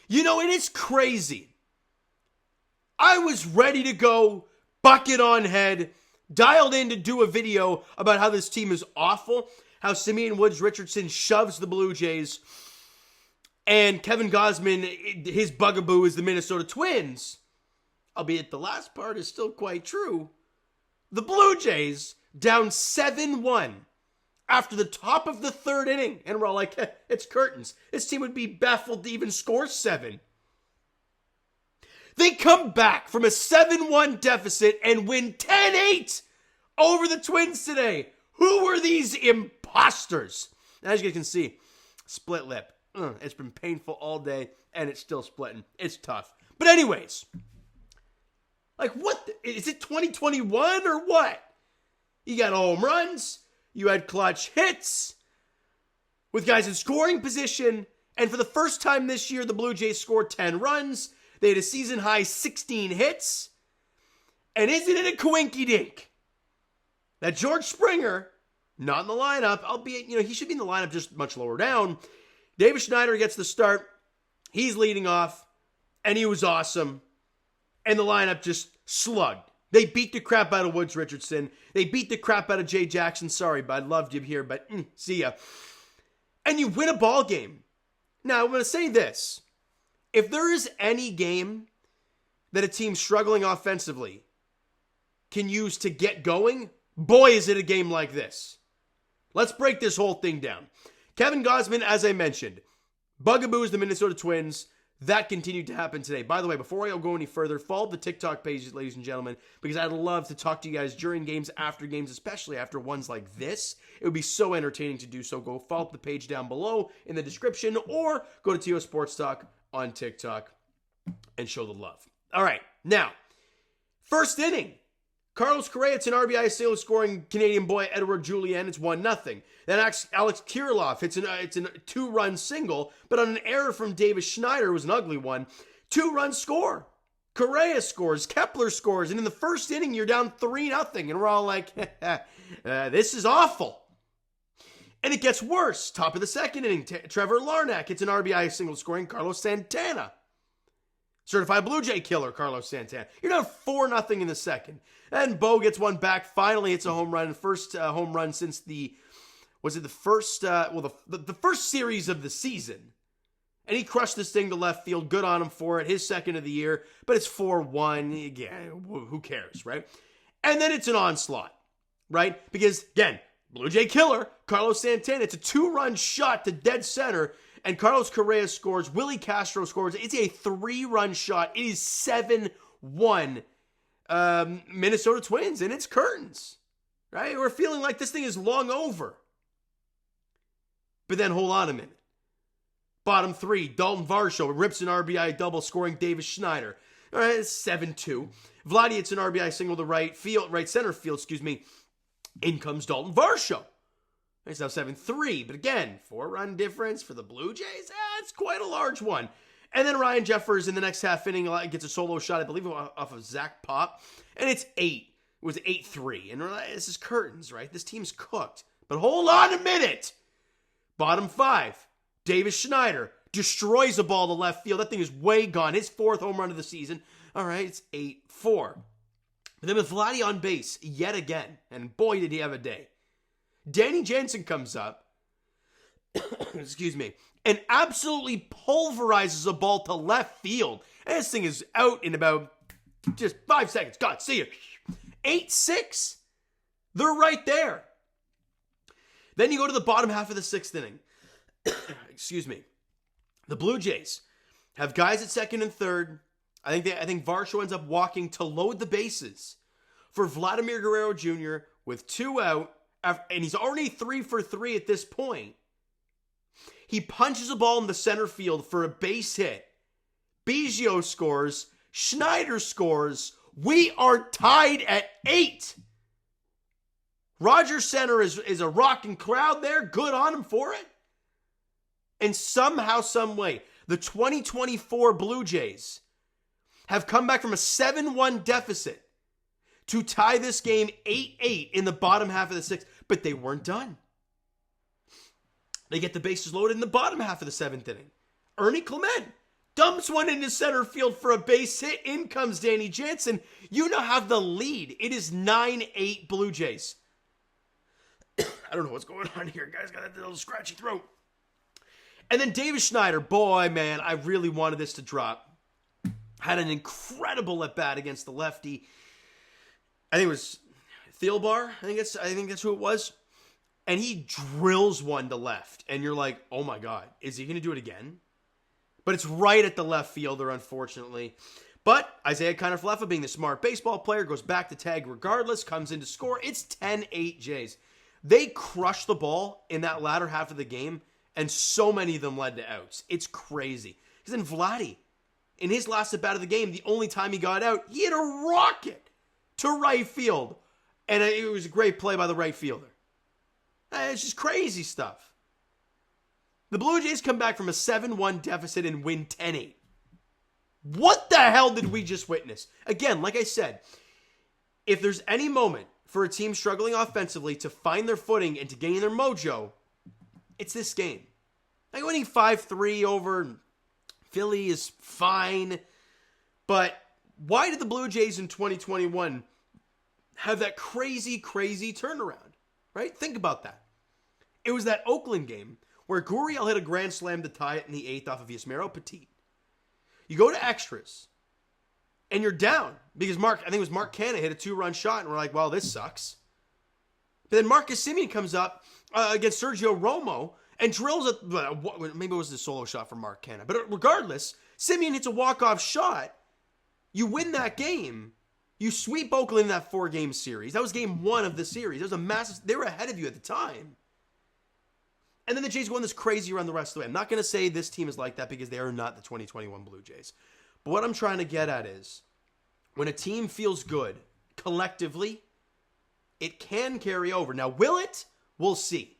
You know, it is crazy. I was ready to go, bucket on head, dialed in to do a video about how this team is awful, how Simeon Woods-Richardson shoves the Blue Jays, and Kevin Gausman, his bugaboo is the Minnesota Twins. Albeit the last part is still quite true. The Blue Jays down 7-1 after the top of the third inning. And we're all like, it's curtains. This team would be baffled to even score 7. They come back from a 7-1 deficit and win 10-8 over the Twins today. Who were these imposters? As you can see, split lip. It's been painful all day, and it's still splitting. It's tough. But anyways, like what? Is it 2021 or what? You got home runs. You had clutch hits with guys in scoring position. And for the first time this year, the Blue Jays scored 10 runs. They had a season-high 16 hits. And isn't it a coinky-dink that George Springer, not in the lineup, albeit, he should be in the lineup just much lower down. Davis Schneider gets the start. He's leading off, and he was awesome. And the lineup just slugged. They beat the crap out of Woods-Richardson. They beat the crap out of Jay Jackson. Sorry, bud. Loved you here, but see ya. And you win a ball game. Now, I'm going to say this. If there is any game that a team struggling offensively can use to get going, boy, is it a game like this. Let's break this whole thing down. Kevin Gausman, as I mentioned, bugaboos the Minnesota Twins. That continued to happen today. By the way, before I go any further, follow the TikTok pages, ladies and gentlemen, because I'd love to talk to you guys during games, after games, especially after ones like this. It would be so entertaining to do so. Go follow the page down below in the description, or go to TO Sports Talk on TikTok and show the love. All right, now, first inning. Carlos Correa, it's an RBI single scoring Canadian boy, Edouard Julien. It's 1-0. Then Alex Kirilloff hits a 2-run single, but on an error from Davis Schneider, it was an ugly one. 2-run score. Correa scores, Kepler scores, and in the first inning, you're down 3-0, and we're all like, this is awful. And it gets worse. Top of the second inning, Trevor Larnach hits an RBI single scoring Carlos Santana. Certified Blue Jay killer, Carlos Santana. You're down 4-0 in the second. And Bo gets one back, finally hits a home run. First home run since the first series of the season. And he crushed this thing to left field. Good on him for it. His second of the year. But it's 4-1. Again, who cares, right? And then it's an onslaught, right? Because, again, Blue Jay killer, Carlos Santana. It's a 2-run shot to dead center. And Carlos Correa scores. Willie Castro scores. It's a 3-run shot. It is 7-1. Minnesota Twins, and it's curtains, right? We're feeling like this thing is long over. But then hold on a minute. Bottom 3, Dalton Varsho rips an RBI double scoring Davis Schneider. All right, it's 7-2. Vladdy hits an RBI single to right center field, In comes Dalton Varsho. It's now 7-3, but again, 4-run difference for the Blue Jays. It's quite a large one. And then Ryan Jeffers in the next half inning gets a solo shot, I believe, off of Zach Pop. And it's 8. It was 8-3. And this is curtains, right? This team's cooked. But hold on a minute. Bottom 5. Davis Schneider destroys a ball to left field. That thing is way gone. His 4th home run of the season. All right, it's 8-4. But then with Vladdy on base yet again. And boy, did he have a day. Danny Jansen comes up. Excuse me. And absolutely pulverizes a ball to left field. And this thing is out in about just 5 seconds. God, see you. 8-6. They're right there. Then you go to the bottom half of the 6th inning. Excuse me. The Blue Jays have guys at second and third. I think Varsho ends up walking to load the bases for Vladimir Guerrero Jr. with 2 out. And he's already 3 for 3 at this point. He punches a ball in the center field for a base hit. Biggio scores. Schneider scores. We are tied at 8. Rogers Center is a rocking crowd there. Good on him for it. And somehow, some way, the 2024 Blue Jays have come back from a 7-1 deficit to tie this game 8-8 in the bottom half of the 6th. But they weren't done. They get the bases loaded in the bottom half of the 7th inning. Ernie Clement dumps one into center field for a base hit. In comes Danny Jansen. You now have the lead. It is 9-8 Blue Jays. I don't know what's going on here. Guys got a little scratchy throat. And then Davis Schneider. Boy, man, I really wanted this to drop. Had an incredible at-bat against the lefty. I think it was Thielbar. I think that's who it was. And he drills one to left. And you're like, oh my God, is he going to do it again? But it's right at the left fielder, unfortunately. But Isaiah Kiner-Falefa, being the smart baseball player, goes back to tag regardless, comes in to score. It's 10-8 Jays. They crushed the ball in that latter half of the game, and so many of them led to outs. It's crazy. Because then Vladdy, in his last at-bat of the game, the only time he got out, he hit a rocket to right field. And it was a great play by the right fielder. It's just crazy stuff. The Blue Jays come back from a 7-1 deficit and win 10-8. What the hell did we just witness? Again, like I said, if there's any moment for a team struggling offensively to find their footing and to gain their mojo, it's this game. Like winning 5-3 over Philly is fine, but why did the Blue Jays in 2021 have that crazy turnaround, right? Think about that. It was that Oakland game where Gurriel hit a grand slam to tie it in the 8th off of Yasmero Petit. You go to extras, and you're down because I think it was Mark Canha hit a 2-run shot, and we're like, well, this sucks. But then Marcus Semien comes up against Sergio Romo and drills maybe it was the solo shot from Mark Canha. But regardless, Semien hits a walk-off shot. You win that game. You sweep Oakland in that 4-game series. That was game 1 of the series. That was a massive. They were ahead of you at the time. And then the Jays go on this crazy run the rest of the way. I'm not going to say this team is like that because they are not the 2021 Blue Jays. But what I'm trying to get at is when a team feels good collectively, it can carry over. Now, will it? We'll see.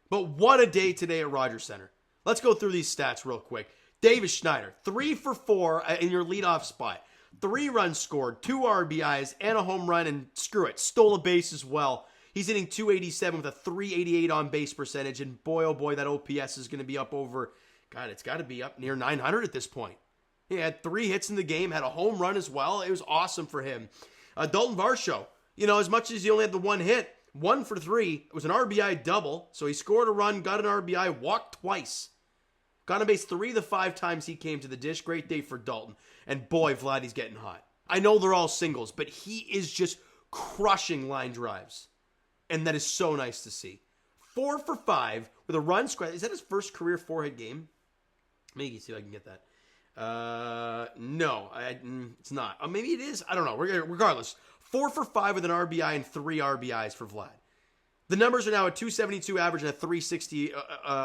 But what a day today at Rogers Center. Let's go through these stats real quick. Davis Schneider, 3 for 4 in your leadoff spot. 3 runs scored, 2 RBIs, and a home run, and screw it, stole a base as well. He's hitting .287 with a .388 on-base percentage, and boy, oh boy, that OPS is going to be up over, God, it's got to be up near 900 at this point. He had 3 hits in the game, had a home run as well. It was awesome for him. Dalton Varsho, as much as he only had the 1 hit, 1 for 3. It was an RBI double, so he scored a run, got an RBI, walked twice. Got on base 3 of the 5 times he came to the dish. Great day for Dalton. And boy, Vladdy's getting hot. I know they're all singles, but he is just crushing line drives. And that is so nice to see. 4 for 5 with a run scored. Is that his first career 4-hit game? Maybe see if I can get that. No, it's not. Maybe it is. I don't know. Regardless, 4 for 5 with an RBI and 3 RBIs for Vlad. The numbers are now a .272 average and a .360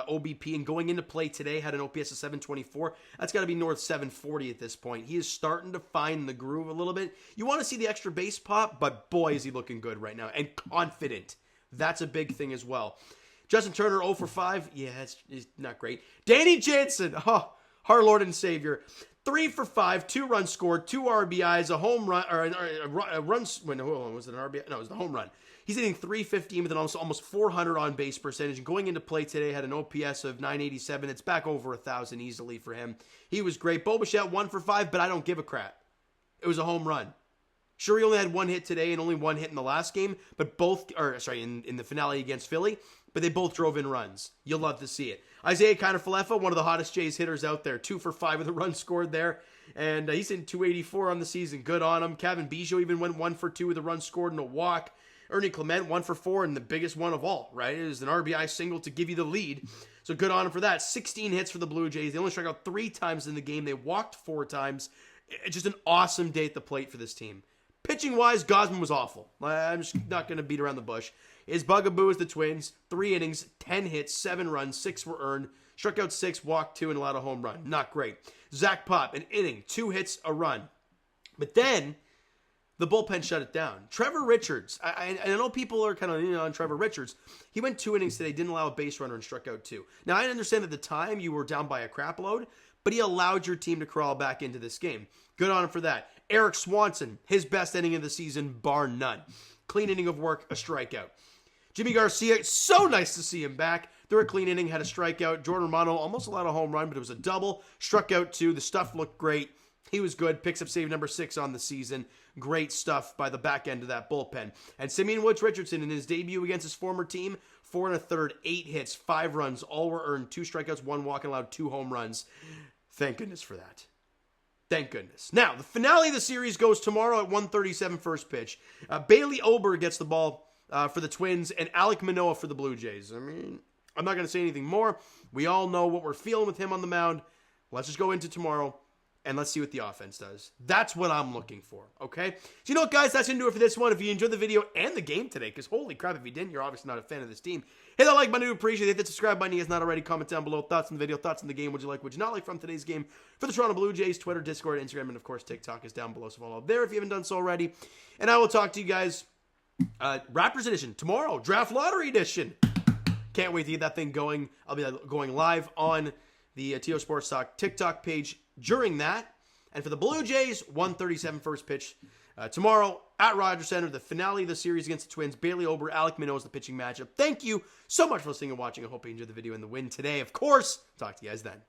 OBP, and going into play today had an OPS of .724. That's got to be north .740 at this point. He is starting to find the groove a little bit. You want to see the extra base pop, but boy, is he looking good right now, and confident. That's a big thing as well. Justin Turner, 0 for 5. Yeah, it's not great. Danny Jansen, our Lord and Savior. 3 for 5, 2 runs scored, 2 RBIs, a home run, or a run. Was it an RBI? No, it was the home run. He's hitting .315 with an almost 400 on-base percentage. And going into play today, had an OPS of .987. It's back over 1,000 easily for him. He was great. Bo Bichette, 1 for 5, but I don't give a crap. It was a home run. Sure, he only had 1 hit today and only 1 hit in the last game, but in the finale against Philly, but they both drove in runs. You'll love to see it. Isaiah Kiner-Falefa, one of the hottest Jays hitters out there, 2 for 5 with a run scored there. And he's in .284 on the season. Good on him. Kevin Biggio even went 1 for 2 with a run scored and a walk. Ernie Clement, 1 for 4, and the biggest one of all, right? It was an RBI single to give you the lead. So good on him for that. 16 hits for the Blue Jays. They only struck out 3 times in the game. They walked 4 times. It's just an awesome day at the plate for this team. Pitching-wise, Gausman was awful. I'm just not going to beat around the bush. His bugaboo is the Twins. 3 innings, 10 hits, 7 runs, 6 were earned. Struck out 6, walked 2, and allowed a home run. Not great. Zach Pop, an inning, 2 hits, a run. But then the bullpen shut it down. Trevor Richards, I know people are kind of on Trevor Richards. He went 2 innings today, didn't allow a base runner, and struck out 2. Now, I understand at the time you were down by a crap load, but he allowed your team to crawl back into this game. Good on him for that. Eric Swanson, his best inning of the season, bar none. Clean inning of work, a strikeout. Jimmy Garcia, so nice to see him back. Threw a clean inning, had a strikeout. Jordan Romano almost allowed a home run, but it was a double. Struck out 2. The stuff looked great. He was good. Picks up save number 6 on the season. Great stuff by the back end of that bullpen. And Simeon Woods-Richardson in his debut against his former team, 4 1/3, 8 hits, 5 runs, all were earned, 2 strikeouts, 1 walk, and allowed 2 home runs. Thank goodness for that. Thank goodness. Now, the finale of the series goes tomorrow at 1:37 first pitch. Bailey Ober gets the ball for the Twins and Alek Manoah for the Blue Jays. I mean, I'm not going to say anything more. We all know what we're feeling with him on the mound. Let's just go into tomorrow. And let's see what the offense does. That's what I'm looking for, okay? So you know what, guys? That's going to do it for this one. If you enjoyed the video and the game today, because holy crap, if you didn't, you're obviously not a fan of this team. Hit that like button, I do appreciate it. Hit the subscribe button if not already. Comment down below. Thoughts on the video, thoughts on the game. Would you like, would you not like from today's game? For the Toronto Blue Jays, Twitter, Discord, Instagram, and of course, TikTok is down below. So follow up there if you haven't done so already. And I will talk to you guys, Raptors edition, tomorrow. Draft Lottery edition. Can't wait to get that thing going. I'll be going live on the TO Sports Talk TikTok page during that. And for the Blue Jays, 1:37 first pitch tomorrow at Rogers Center, the finale of the series against the Twins. Bailey Ober, Alek Manoah is the pitching matchup. Thank you so much for listening and watching. I hope you enjoyed the video and the win today. Of course, talk to you guys then.